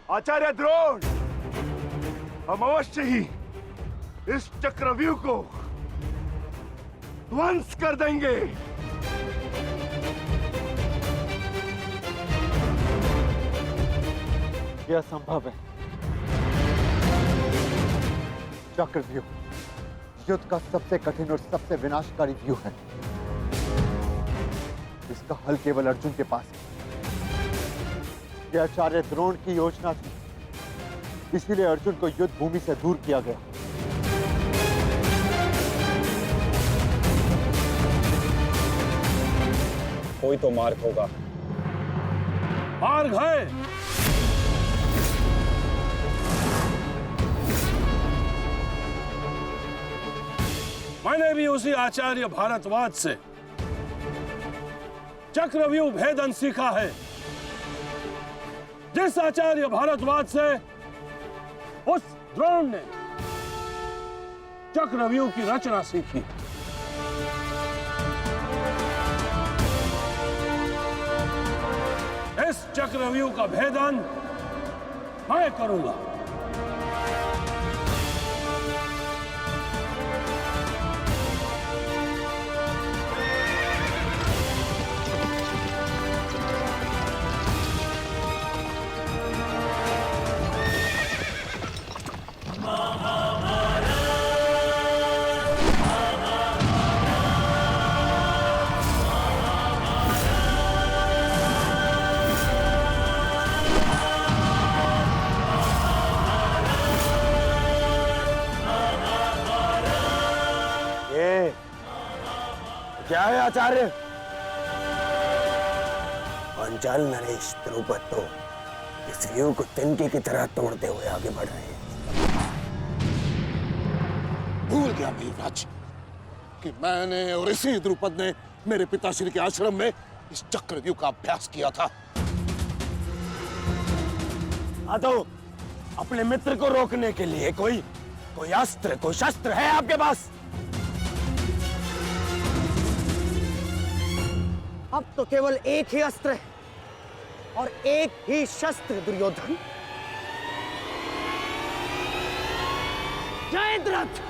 आचार्य द्रोण, हम अवश्य ही इस चक्रव्यूह को ध्वंस कर देंगे। यह संभव है। चक्रव्यूह युद्ध का सबसे कठिन और सबसे विनाशकारी व्यूह है। इसका हल केवल अर्जुन के पास है। यह आचार्य द्रोण की योजना थी, इसीलिए अर्जुन को युद्ध भूमि से दूर किया गया। कोई तो मार्ग होगा। मार्ग है। मैंने भी उसी आचार्य भारद्वाज से चक्रव्यूह भेदन सीखा है, जिस आचार्य भारद्वाज से उस द्रोण ने चक्रव्यूह की रचना सीखी। इस चक्रव्यूह का भेदन मैं करूंगा। क्या है आचार्य? पांचाल नरेश द्रुपद तो इस व्यूह को तिनके की तरह तोड़ते हुए आगे बढ़ रहे हैं। भूल गया वीरराज कि मैंने और इसी द्रुपद ने मेरे पिताश्री के आश्रम में इस चक्रव्यूह का अभ्यास किया था। तो अपने मित्र को रोकने के लिए कोई अस्त्र, कोई शस्त्र है आपके पास? अब तो केवल एक ही अस्त्र है और एक ही शस्त्र, दुर्योधन। जयद्रथ!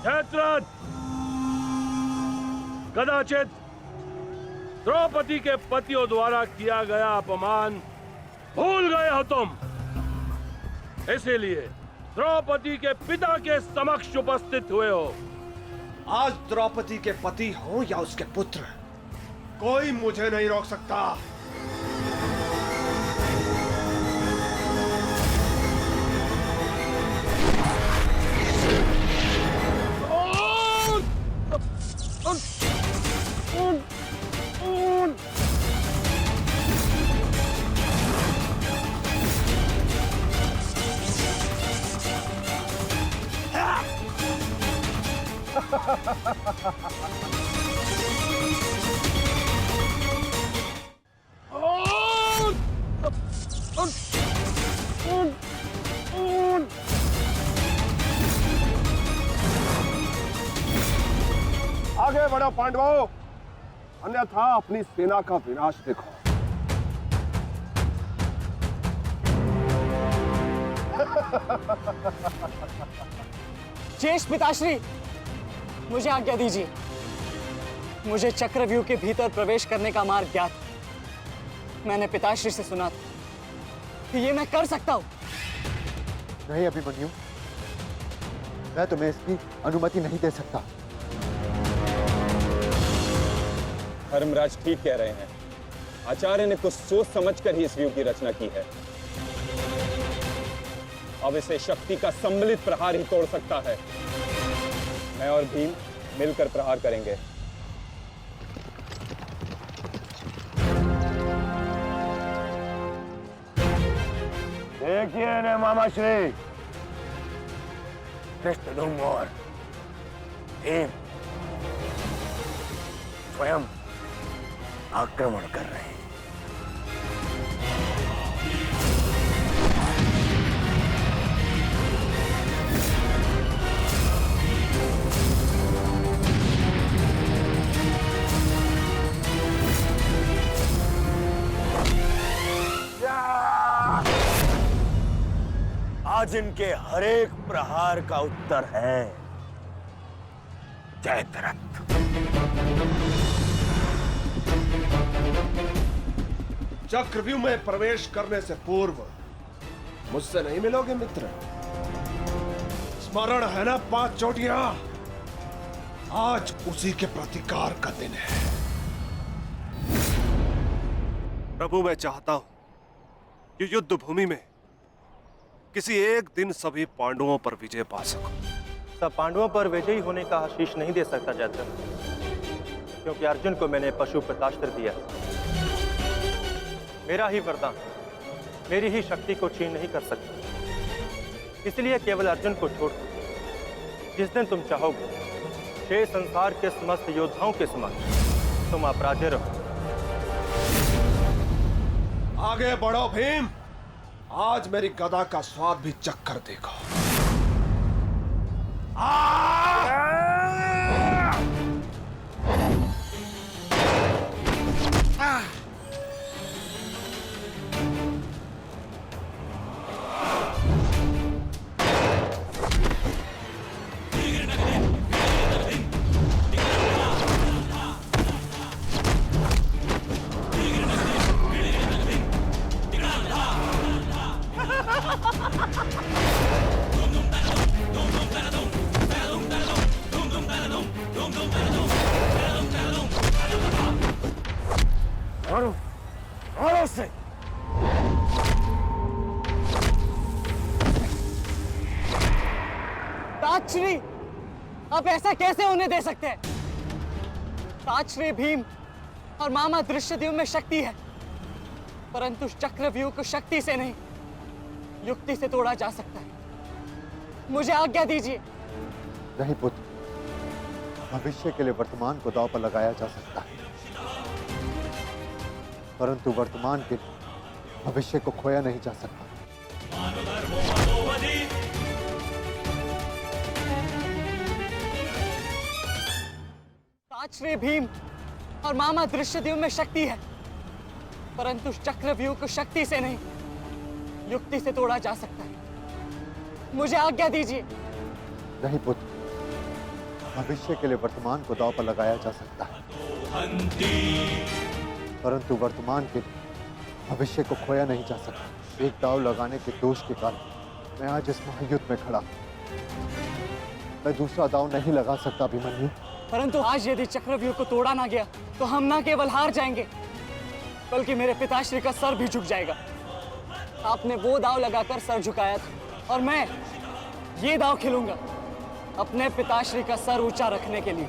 जयद्रथ, कदाचित द्रौपदी के पतियों द्वारा किया गया अपमान भूल गए हो तुम, इसीलिए द्रौपदी के पिता के समक्ष उपस्थित हुए हो। आज द्रौपदी के पति हो या उसके पुत्र, कोई मुझे नहीं रोक सकता। आगे बढ़ो पांडवों, अन्यथा अपनी सेना का विनाश देखो। शेष पिताश्री, मुझे आज्ञा दीजिए। मुझे चक्रव्यूह के भीतर प्रवेश करने का मार्ग ज्ञात। मैंने पिताश्री से सुना था कि ये मैं कर सकता हूं। नहीं अभिमन्यु, मैं तुम्हें इसकी अनुमति नहीं दे सकता। धर्मराज ठीक कह रहे हैं। आचार्य ने कुछ सोच समझकर ही इस व्यूह की रचना की है। अब इसे शक्ति का सम्मिलित प्रहार ही तोड़ सकता है। मैं और भीम मिलकर प्रहार करेंगे। देखिए ने मामाश्री, कृष्ण और भीम स्वयं आक्रमण कर रहे हैं। आज इनके हर एक प्रहार का उत्तर है जयद्रथ। चक्रव्यूह में प्रवेश करने से पूर्व मुझसे नहीं मिलोगे मित्र? स्मरण है ना 5 चोटियां? आज उसी के प्रतिकार का दिन है। प्रभु, मैं चाहता हूं कि युद्ध भूमि में किसी एक दिन सभी पांडवों पर विजय पा सकूं। सब पांडवों पर विजयी होने का आशीष नहीं दे सकता जयद्रथ, क्योंकि अर्जुन को मैंने पशुपतास्त्र दिया। मेरा ही वरदान मेरी ही शक्ति को छीन नहीं कर सकता। इसलिए केवल अर्जुन को छोड़ जिस दिन तुम चाहोगे शेष संसार के समस्त योद्धाओं के समक्ष तुम अपराजे रहो। आगे बढ़ो भीम, आज मेरी गदा का स्वाद भी चक्कर देखो। ताजश्री, आप ऐसा कैसे होने दे सकते हैं? ताजश्री भीम और मामा दृश्यदेव में शक्ति है, परंतु चक्रव्यूह को शक्ति से नहीं युक्ति से तोड़ा जा सकता है। मुझे आज्ञा दीजिए। नहीं पुत्र, भविष्य के लिए वर्तमान को दांव पर लगाया जा सकता है, परंतु वर्तमान के लिए भविष्य को खोया नहीं जा सकता। ताजश्री भीम और मामा दृश्यदेव में शक्ति है, परंतु चक्रव्यूह को शक्ति से नहीं युक्ति से तोड़ा जा सकता है। मुझे आज्ञा दीजिए। नहीं पुत्र, भविष्य के लिए वर्तमान को दांव पर लगाया जा सकता है, परंतु वर्तमान के लिए भविष्य को खोया नहीं जा सकता। एक दांव लगाने के दोष के कारण मैं आज इस महायुद्ध में खड़ा हूं। मैं दूसरा दांव नहीं लगा सकता अभिमन्यु। परंतु आज यदि चक्रव्यूह को तोड़ा ना गया तो हम ना केवल हार जाएंगे, बल्कि मेरे पिताश्री का सर भी झुक जाएगा। आपने वो दांव लगाकर सर झुकाया था और मैं ये दांव खेलूंगा अपने पिताश्री का सर ऊंचा रखने के लिए।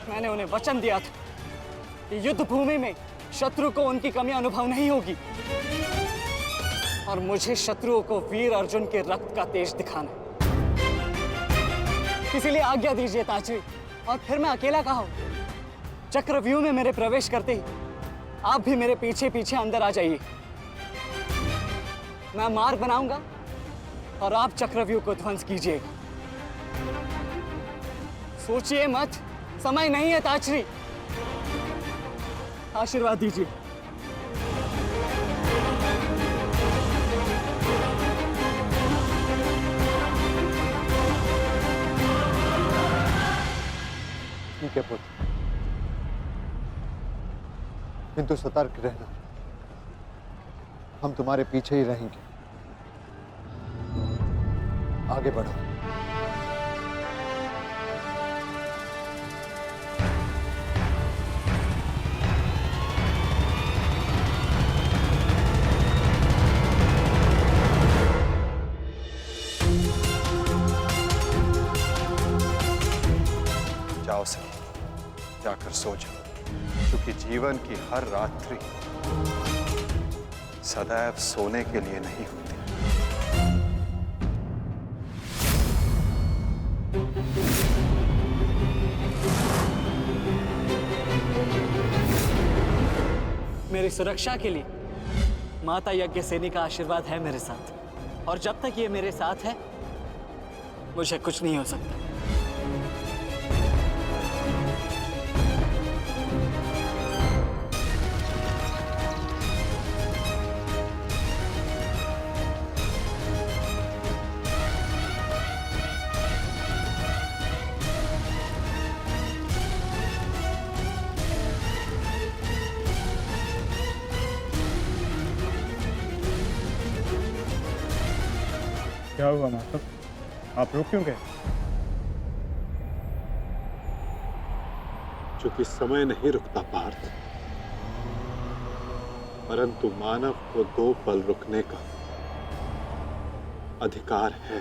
मैंने उन्हें वचन दिया था कि युद्ध भूमि में शत्रु को उनकी कमी अनुभव नहीं होगी, और मुझे शत्रुओं को वीर अर्जुन के रक्त का तेज दिखाना। इसीलिए आज्ञा दीजिए ताजश्री, और फिर मैं अकेला कहा हूं। चक्रव्यूह में मेरे प्रवेश करते ही आप भी मेरे पीछे पीछे अंदर आ जाइए। मैं मार्ग बनाऊंगा और आप चक्रव्यूह को ध्वंस कीजिएगा। सोचिए मत, समय नहीं है ताजश्री। आशीर्वाद दीजिए। ठीक है पुत्र, किंतु सतर्क रहना। हम तुम्हारे पीछे ही रहेंगे। आगे बढ़ो। जाओ सर, जाकर सो जाओ, क्योंकि जीवन की हर रात्रि सदैव सोने के लिए नहीं होती। मेरी सुरक्षा के लिए माता यज्ञसेनी का आशीर्वाद है मेरे साथ, और जब तक ये मेरे साथ है मुझे कुछ नहीं हो सकता। क्या हुआ माधव? आप रुक क्यों गए? क्योंकि समय नहीं रुकता पार्थ, परंतु मानव को 2 पल रुकने का अधिकार है।